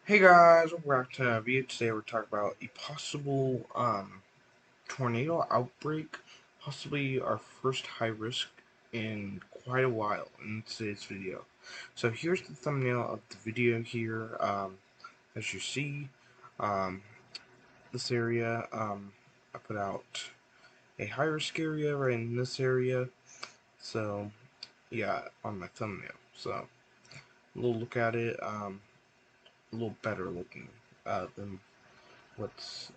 Hey guys, welcome back to video. Today we're talking about a possible tornado outbreak, possibly our first high risk in quite a while in today's video. So here's the thumbnail of the video here. As you see, um, this area, I put out a high risk area right in this area. So yeah, on my thumbnail. So we'll look at it, a little better looking than what's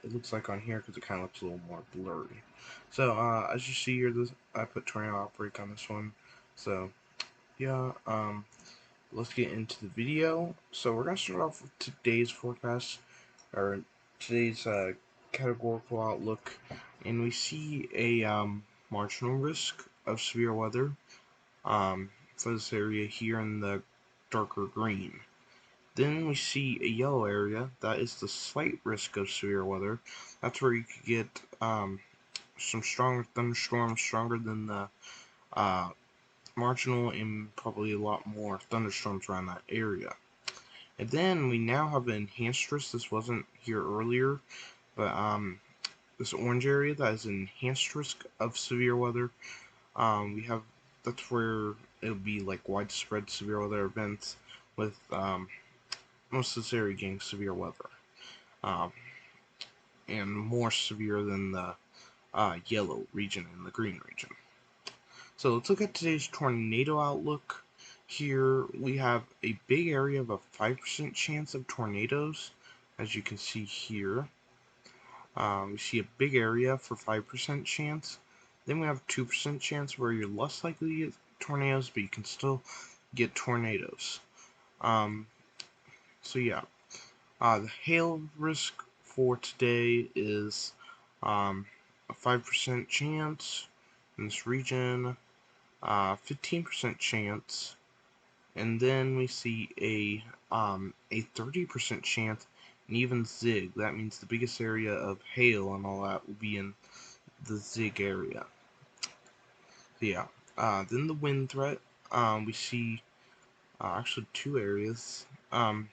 it looks like on here because it kind of looks a little more blurry. So as you see here, this I put tornado outbreak on this one. So yeah, let's get into the video. So we're gonna start off with today's forecast or today's categorical outlook, and we see a marginal risk of severe weather for this area here in the darker green. Then we see a yellow area, that is the slight risk of severe weather. That's where you could get some stronger thunderstorms, stronger than the uh, marginal, and probably a lot more thunderstorms around that area. And then we now have an enhanced risk. This wasn't here earlier, but this orange area, that is an enhanced risk of severe weather. We have That's where it'll be like widespread severe weather events with most of this area getting severe weather, um, and more severe than the yellow region and the green region. So let's look at today's tornado outlook. Here we have a big area of a 5% chance of tornadoes, as you can see here. We see a big area for 5% chance. Then we have a 2% chance where you're less likely to get tornadoes, but you can still get tornadoes. So yeah, the hail risk for today is a 5% chance in this region, 15% chance, and then we see a 30% chance and even zig. That means the biggest area of hail and all that will be in the zig area. So yeah, then the wind threat, we see actually two areas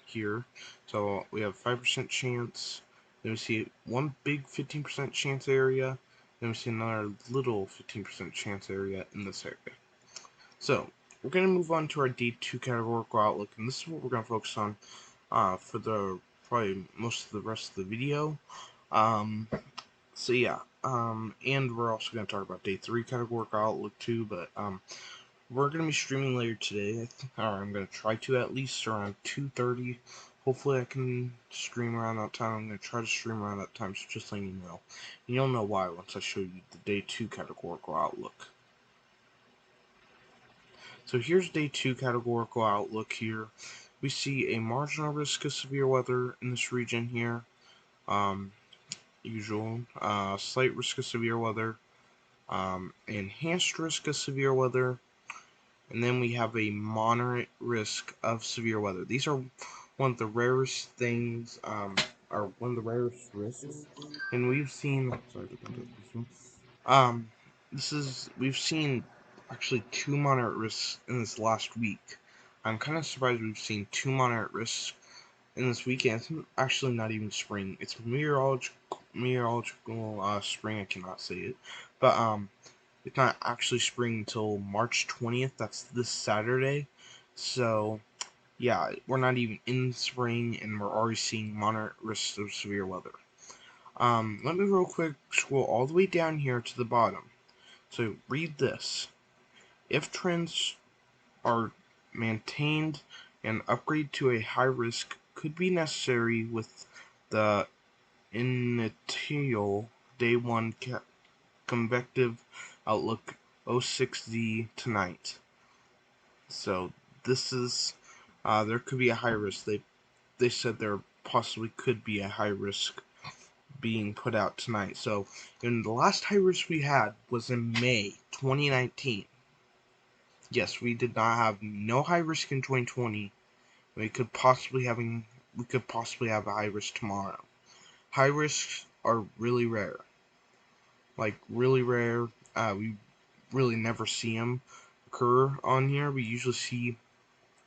here. So we have 5% chance. Then we see one big 15% chance area. Then we see another little 15% chance area in this area. So we're going to move on to our D2 categorical outlook, and this is what we're going to focus on for the probably most of the rest of the video. So yeah, and we're also going to talk about day 3 categorical outlook too, but we're going to be streaming later today, or I'm going to try to at least around 2:30. Hopefully I can stream around that time. I'm going to try to stream around that time, so just letting you know. And you'll know why once I show you the day 2 categorical outlook. So here's day 2 categorical outlook here. We see a marginal risk of severe weather in this region here. Usual. Slight risk of severe weather. Enhanced risk of severe weather. And then we have a moderate risk of severe weather. These are one of the rarest things, or one of the rarest risks. And we've seen, sorry to this one. We've seen actually 2 moderate risks in this last week. I'm kind of surprised we've seen 2 moderate risks in this weekend. It's actually not even spring. It's meteorological spring. I cannot say it, but it's not actually spring until March 20th. That's this Saturday. So yeah, we're not even in spring, and we're already seeing moderate risks of severe weather. Let me real quick scroll all the way down here to the bottom. So read this. If trends are maintained, an upgrade to a high risk could be necessary with the initial day 1 convective outlook 06Z tonight. So this is there could be a high risk. They said there possibly could be a high risk being put out tonight. So, the last high risk we had was in May 2019. Yes, we did not have no high risk in 2020. We could possibly have a high risk tomorrow. High risks are really rare. Like really rare. We really never see them occur on here. We usually see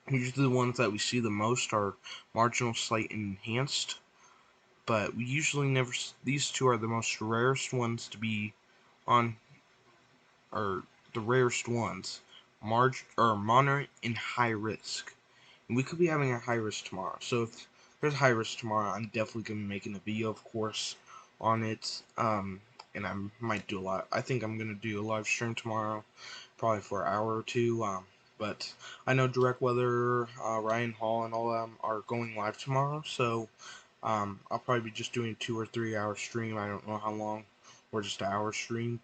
Usually the ones that we see the most are marginal, slight, and enhanced, but we usually never. These two are the most rarest ones to be on, or the rarest ones, moderate and high risk. And we could be having a high risk tomorrow. So if there's high risk tomorrow, I'm definitely gonna be making a video, of course, on it. And I might do a lot. I think I'm gonna do a live stream tomorrow, probably for an hour or two. But I know Direct Weather, Ryan Hall, and all of them are going live tomorrow, so I'll probably be just doing 2 or 3 hour stream. I don't know how long, or just an hour stream.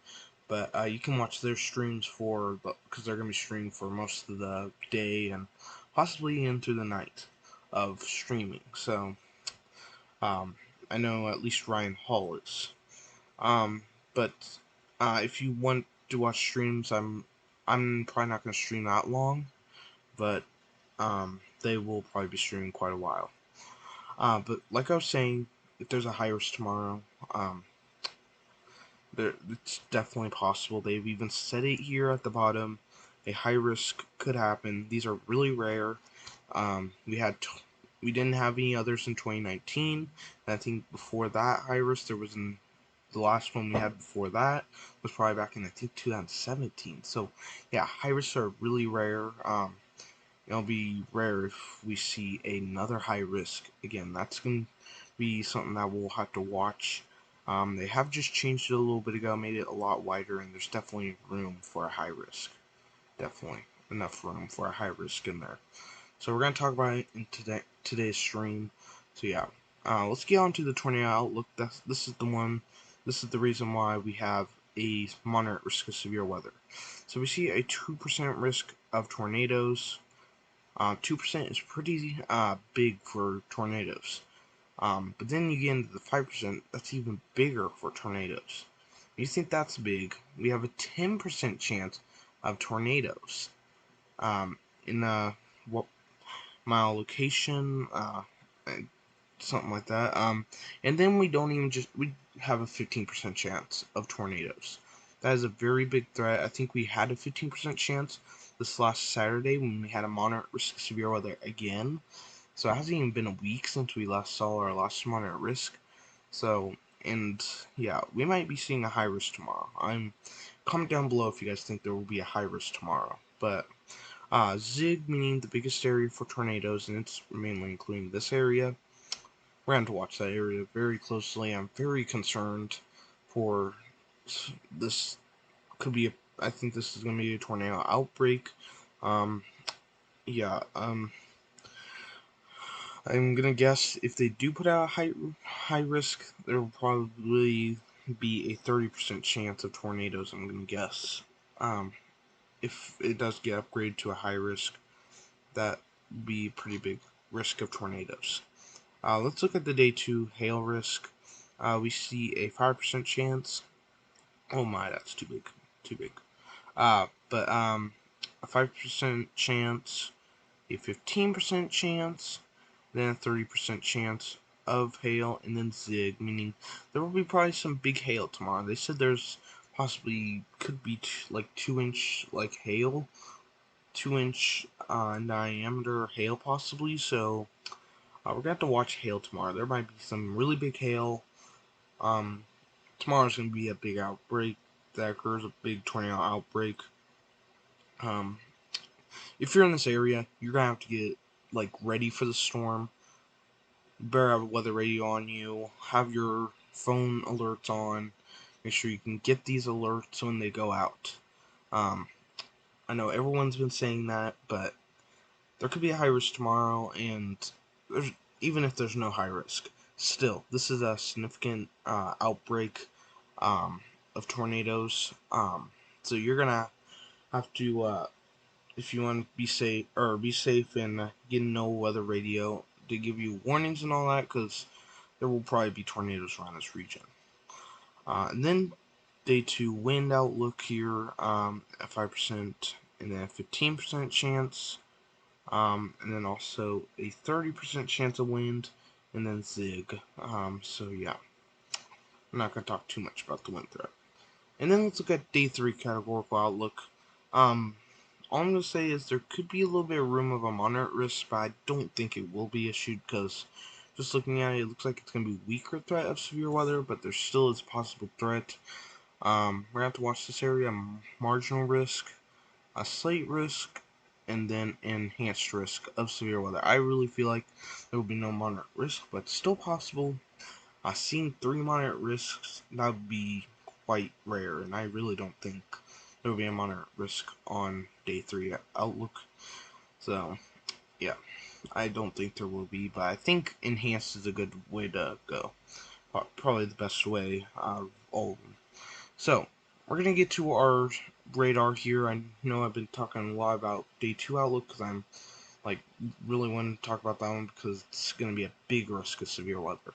But you can watch their streams because they're gonna be streaming for most of the day and possibly into the night of streaming. So um, I know at least Ryan Hall is. But if you want to watch streams, I'm probably not gonna stream that long, but they will probably be streaming quite a while. But like I was saying, if there's a high risk tomorrow, it's definitely possible. They've even said it here at the bottom. A high risk could happen. These are really rare. We didn't have any others in 2019. And I think before that high risk, the last one we had before that was probably back in, I think, 2017. So yeah, high risks are really rare. It'll be rare if we see another high risk again. That's going to be something that we'll have to watch. They have just changed it a little bit ago, made it a lot wider, and there's definitely room for a high risk. Definitely enough room for a high risk in there. So we're going to talk about it in today's stream. So yeah, let's get on to the tornado outlook. This is the one. This is the reason why we have a moderate risk of severe weather. So we see a 2% risk of tornadoes. 2% is pretty big for tornadoes. But then you get into the 5%, that's even bigger for tornadoes. You think that's big? We have a 10% chance of tornadoes in what mile location, something like that. And then we have a 15% chance of tornadoes. That is a very big threat. I think we had a 15% chance this last Saturday when we had a moderate risk of severe weather again. So it hasn't even been a week since we last saw our last moderate risk. So, and yeah, we might be seeing a high risk tomorrow. Comment down below if you guys think there will be a high risk tomorrow. But ZIG meaning the biggest area for tornadoes, and it's mainly including this area. We're going to watch that area very closely. I'm very concerned for this. I think this is going to be a tornado outbreak. Yeah. I'm gonna guess if they do put out a high risk, there will probably be a 30% chance of tornadoes. I'm gonna guess. If it does get upgraded to a high risk, that would be pretty big risk of tornadoes. Let's look at the day 2 hail risk. We see a 5% chance. Oh my, that's too big. Too big. But a 5% chance, a 15% chance, then a 30% chance of hail, and then zig, meaning there will be probably some big hail tomorrow. They said there's possibly could be like 2-inch like hail, 2-inch diameter hail possibly. So we're gonna have to watch hail tomorrow. There might be some really big hail. Tomorrow's gonna be a big outbreak that occurs, a big tornado outbreak. If you're in this area, you're gonna have to get like ready for the storm. You better have a weather radio on you. Have your phone alerts on. Make sure you can get these alerts when they go out. I know everyone's been saying that, but there could be a high risk tomorrow, and even if there's no high risk, still, this is a significant outbreak of tornadoes. So you're gonna have to, if you want to be safe and get no weather radio to give you warnings and all that, because there will probably be tornadoes around this region. And then day 2 wind outlook here, at 5%, and then a 15% chance, and then also a 30% chance of wind, and then zig. So yeah, I'm not going to talk too much about the wind threat. And then let's look at day 3 categorical outlook. all I'm going to say is there could be a little bit of room of a moderate risk, but I don't think it will be issued because just looking at it, it looks like it's going to be weaker threat of severe weather, but there still is a possible threat. We're going to have to watch this area: marginal risk, a slight risk, and then enhanced risk of severe weather. I really feel like there will be no moderate risk, but still possible. I've seen 3 moderate risks. That would be quite rare, and I really don't think there will be a moderate risk on day 3 outlook. So, yeah, I don't think there will be, but I think enhanced is a good way to go. Probably the best way out of all of them. So, we're going to get to our radar here. I know I've been talking a lot about day 2 outlook because I'm really want to talk about that one because it's going to be a big risk of severe weather.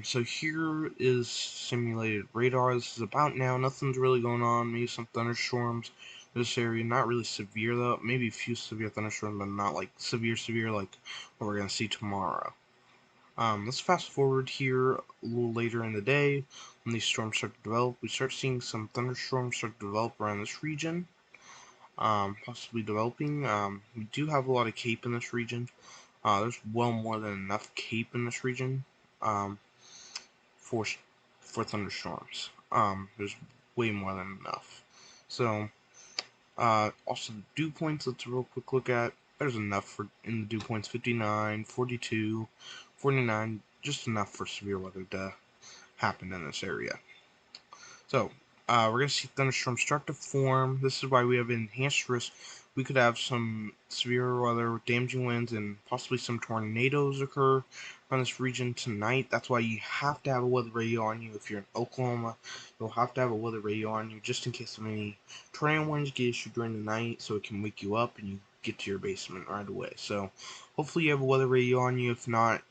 So here is simulated radar. This is about now. Nothing's really going on. Maybe some thunderstorms in this area. Not really severe though. Maybe a few severe thunderstorms, but not like severe like what we're gonna see tomorrow. Let's fast forward here a little later in the day when these storms start to develop. We start seeing some thunderstorms start to develop around this region. Possibly developing. We do have a lot of cape in this region. There's well more than enough cape in this region. For thunderstorms. There's way more than enough. So, also the dew points, let's real quick look at. There's enough for in the dew points: 59, 42, 49, just enough for severe weather to happen in this area. So, we're going to see thunderstorms start to form. This is why we have enhanced risk. We could have some severe weather, damaging winds, and possibly some tornadoes occur on this region tonight. That's why you have to have a weather radio on you. If you're in Oklahoma, you'll have to have a weather radio on you just in case of any tornado warnings get issued during the night, so it can wake you up and you get to your basement right away. So, hopefully you have a weather radio on you. If not,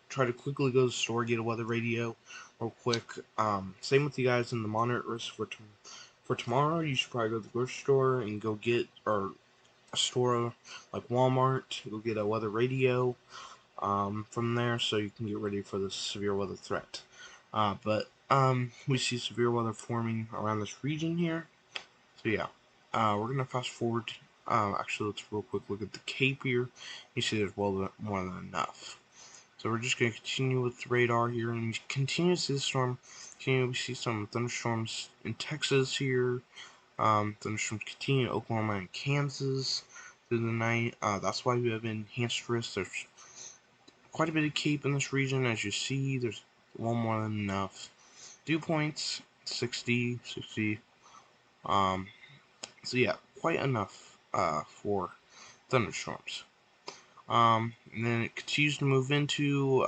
try to quickly go to the store, get a weather radio real quick. Same with you guys in the moderate risk for tomorrow. You should probably go to the grocery store and go get, or a store like Walmart, go get a weather radio from there so you can get ready for this severe weather threat. But we see severe weather forming around this region here. So yeah, we're gonna fast forward. Actually, let's real quick look at the Cape here. You see there's well more than enough. So we're just going to continue with the radar here, and we continue to see the storm. We see some thunderstorms in Texas here. Thunderstorms continue in Oklahoma and Kansas through the night. That's why we have enhanced risk. There's quite a bit of cape in this region, as you see. There's one more than enough. Dew points 60, 60. So yeah, quite enough for thunderstorms. And then it continues to move into,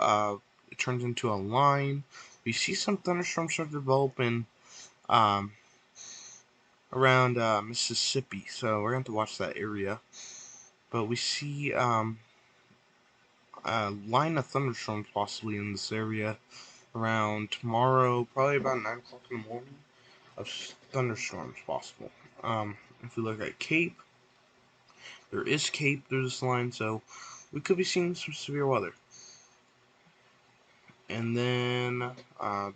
it turns into a line. We see some thunderstorms start to develop in, around, Mississippi, so we're going to watch that area. But we see, a line of thunderstorms possibly in this area around tomorrow, probably about 9 o'clock in the morning, of thunderstorms possible. If we look at Cape, there is Cape through this line, so we could be seeing some severe weather. And then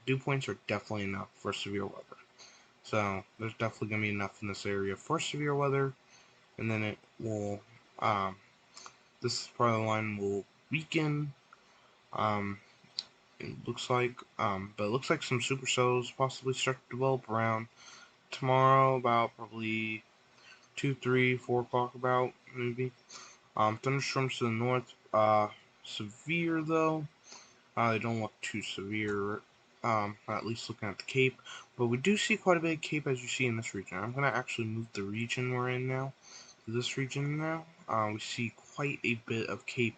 dew points are definitely enough for severe weather. So there's definitely going to be enough in this area for severe weather. And then it will, this part of the line will weaken. It looks like, but it looks like some supercells possibly start to develop around tomorrow, about probably 2, 3, 4 o'clock about, maybe. Thunderstorms to the north, severe though. They don't look too severe, at least looking at the Cape. But we do see quite a bit of Cape, as you see in this region. I'm going to actually move the region we're in now to this region now. We see quite a bit of Cape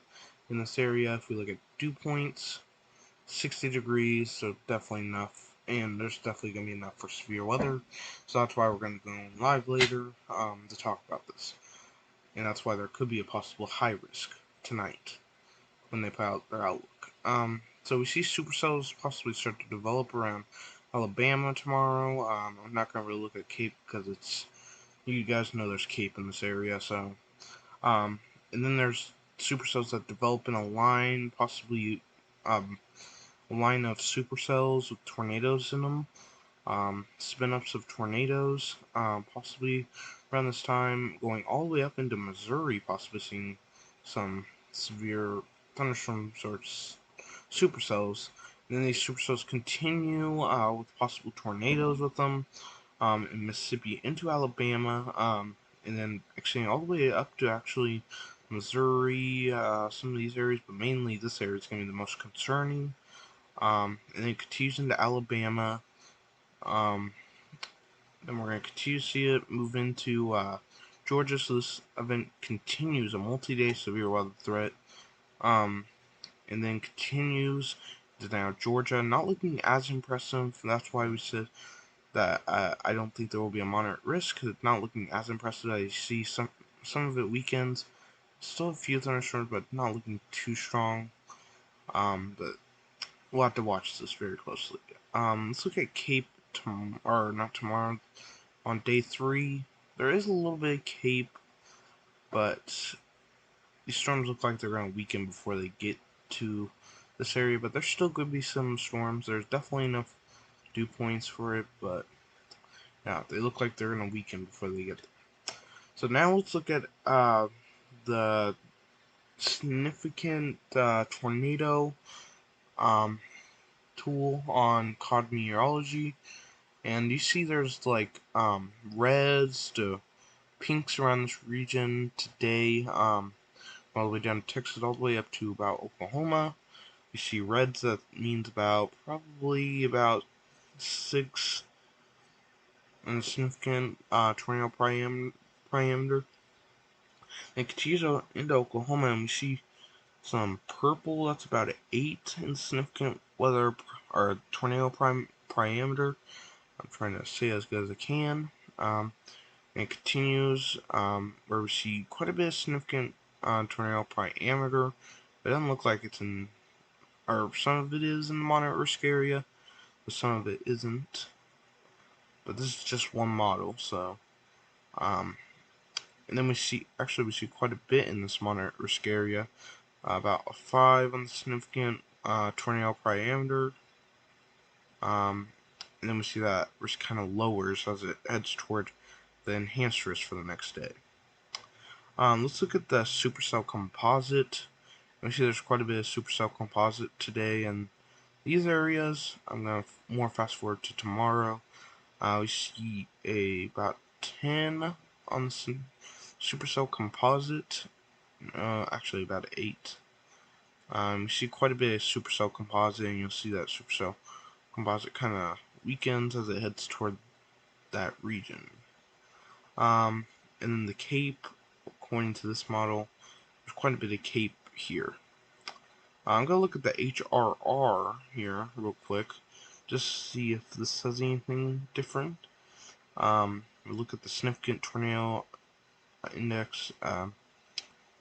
in this area. If we look at dew points, 60 degrees, so definitely enough. And there's definitely going to be enough for severe weather. So that's why we're going to go live later to talk about this. And that's why there could be a possible high risk tonight when they put out their outlook. So we see supercells possibly start to develop around Alabama tomorrow. I'm not going to really look at Cape because it's, you guys know there's Cape in this area. So, and then there's supercells that develop in a line, possibly a line of supercells with tornadoes in them. Spin-ups of tornadoes, possibly around this time, going all the way up into Missouri, possibly seeing some severe thunderstorms or supercells. And then these supercells continue with possible tornadoes with them in Mississippi into Alabama, and then extending all the way up to actually Missouri, some of these areas, but mainly this area is going to be the most concerning. And then it continues into Alabama. Then we're going to continue to see it move into Georgia. So this event continues a multi-day severe weather threat. And then continues to now Georgia. Not looking as impressive. That's why we said that I don't think there will be a moderate risk, because it's not looking as impressive. I see some of it weakens. Still a few thunderstorms, but not looking too strong. But we'll have to watch this very closely. Let's look at Cape or not tomorrow. On day 3, there is a little bit of Cape, but these storms look like they're going to weaken before they get to this area. But there's still going to be some storms. There's definitely enough dew points for it, but yeah, they look like they're going to weaken before they get there. So now let's look at the significant tornado tool on COD Meteorology. And you see there's like reds to pinks around this region today, all the way down to Texas, all the way up to about Oklahoma. You see reds, that means probably about 6 and a significant tornado diameter. And continues into Oklahoma, and we see some purple, that's about an 8 in significant weather or tornado diameter. I'm trying to say as good as I can. And it continues where we see quite a bit of significant tornado diameter. It doesn't look like it's in, or some of it is in the moderate risk area, but some of it isn't. But this is just one model, so and then we see quite a bit in this moderate risk area, about a 5 on the significant tornado diameter. And then we see that risk kind of lowers as it heads toward the enhanced risk for the next day. Let's look at the supercell composite. We see there's quite a bit of supercell composite today in these areas. I'm going to more fast forward to tomorrow. We see about 10 on the supercell composite. Actually about 8. You see quite a bit of supercell composite, and you'll see that supercell composite kind of weakens as it heads toward that region. And then the Cape, according to this model, there's quite a bit of Cape here. I'm going to look at the HRR here real quick, just to see if this says anything different. We look at the significant tornado index.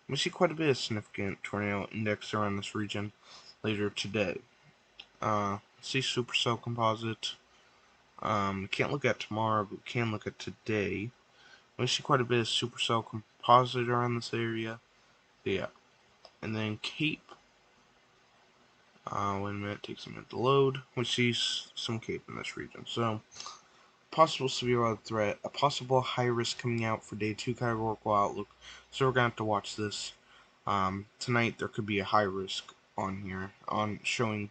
We see quite a bit of significant tornado index around this region later today. See supercell composite. We can't look at tomorrow, but we can look at today. We see quite a bit of supercell composite around this area. Yeah. And then Cape. Wait a minute, it takes a minute to load. We see some Cape in this region. So, possible severe weather threat, a possible high risk coming out for day 2 categorical outlook. So we're going to have to watch this. Tonight there could be a high risk on here, showing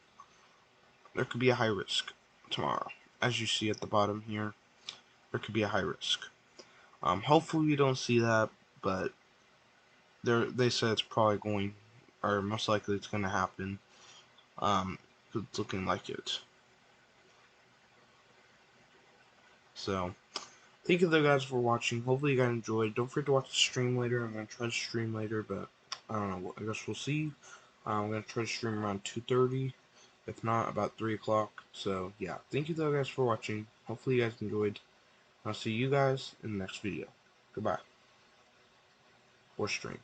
there could be a high risk tomorrow. As you see at the bottom here, there could be a high risk. Hopefully we don't see that, but they said it's probably going, or most likely it's going to happen. It's looking like it. So, thank you though guys for watching. Hopefully you guys enjoyed. Don't forget to watch the stream later. I'm going to try to stream later, but I don't know. I guess we'll see. I'm going to try to stream around 2:30. If not, about 3 o'clock. So, yeah. Thank you though guys for watching. Hopefully you guys enjoyed. I'll see you guys in the next video. Goodbye. Or stream.